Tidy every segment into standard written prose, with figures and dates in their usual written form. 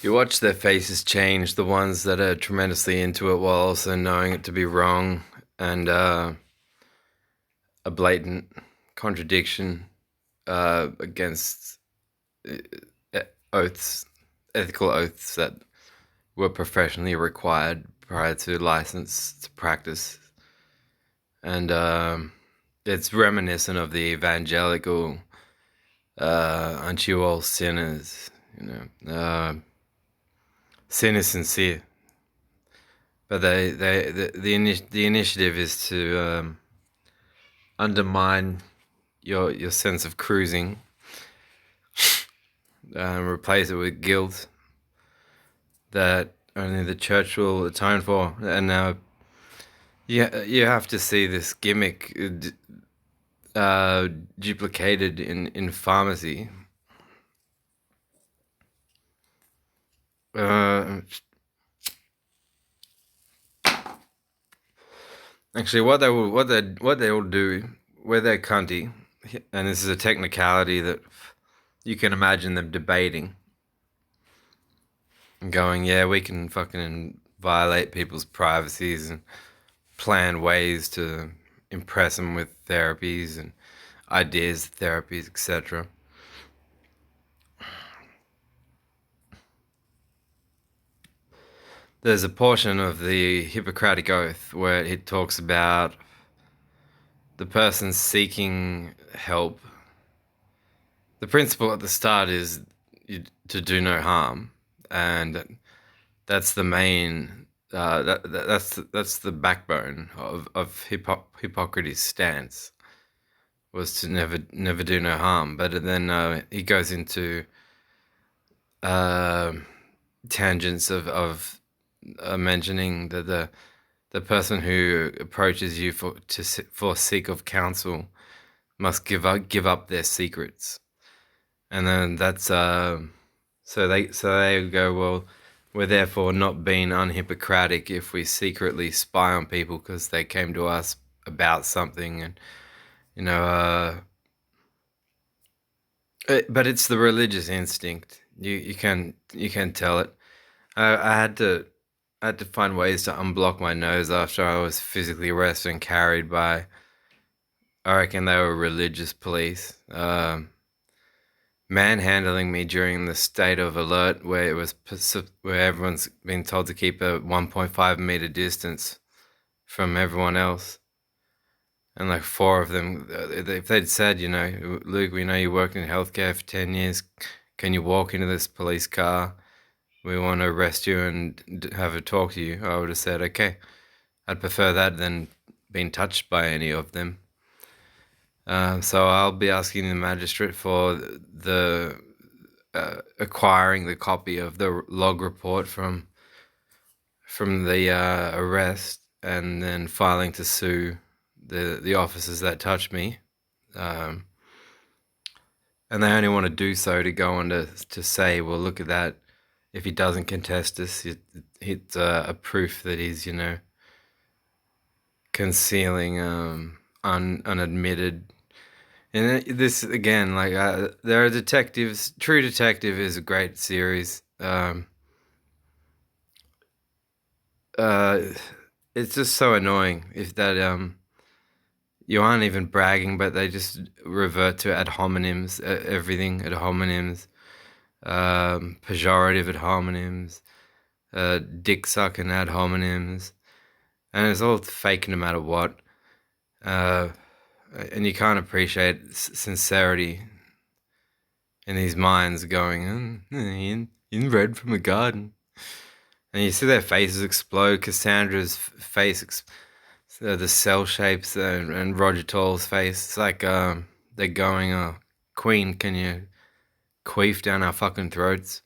You watch their faces change, the ones that are tremendously into it while also knowing it to be wrong and a blatant contradiction against oaths, ethical oaths that were professionally required prior to license to practice. And it's reminiscent of the evangelical, aren't you all sinners? Sin is sincere. But the initiative is to undermine your sense of cruising, replace it with guilt that only the church will atone for, and you have to see this gimmick duplicated in pharmacy. Actually, what they will do, where they're cunty, and this is a technicality that you can imagine them debating and going, yeah, we can fucking violate people's privacies and plan ways to impress them with therapies and ideas, therapies, etc. There's a portion of the Hippocratic Oath where it talks about the person seeking help. The principle at the start is to do no harm, and that's the main. That's the backbone of Hippocrates' stance, was to never do no harm. But then he goes into uh, tangents of mentioning that the person who approaches you for seek of counsel must give up their secrets, and then that's so they go, well, we're therefore not being unhippocratic if we secretly spy on people because they came to us about something, and you know but it's the religious instinct. You can tell it. I had to find ways to unblock my nose after I was physically arrested and carried by, I reckon they were religious police, manhandling me during the state of alert, where where everyone's been told to keep a 1.5 meter distance from everyone else. And like four of them, if they'd said, Luke, we know you worked in healthcare for 10 years. Can you walk into this police car? We want to arrest you and have a talk to you. I would have said, okay. I'd prefer that than being touched by any of them. So I'll be asking the magistrate for the acquiring the copy of the log report from the arrest, and then filing to sue the officers that touched me. And they only want to do so to go on to say, well, look at that. If he doesn't contest us, it's a proof that he's, concealing unadmitted. And this again, like there are detectives. True Detective is a great series. Uh, it's just so annoying if that you aren't even bragging, but they just revert to ad hominems, everything ad hominems, pejorative ad hominems, dick sucking ad hominems, and it's all fake no matter what. And you can't appreciate sincerity in these minds going, in red from a garden. And you see their faces explode. Cassandra's face, the cell shapes, and Roger Toll's face. It's like they're going, oh, Queen, can you queef down our fucking throats?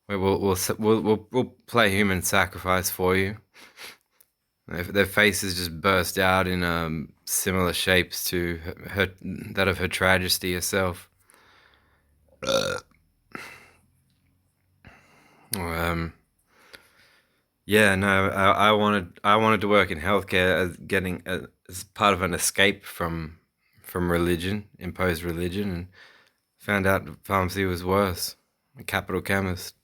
We'll play human sacrifice for you. Their faces just burst out in similar shapes to that of Her Majesty herself. Um, yeah, no, I wanted to work in healthcare as part of an escape from religion, imposed religion, and found out pharmacy was worse. A capital chemist.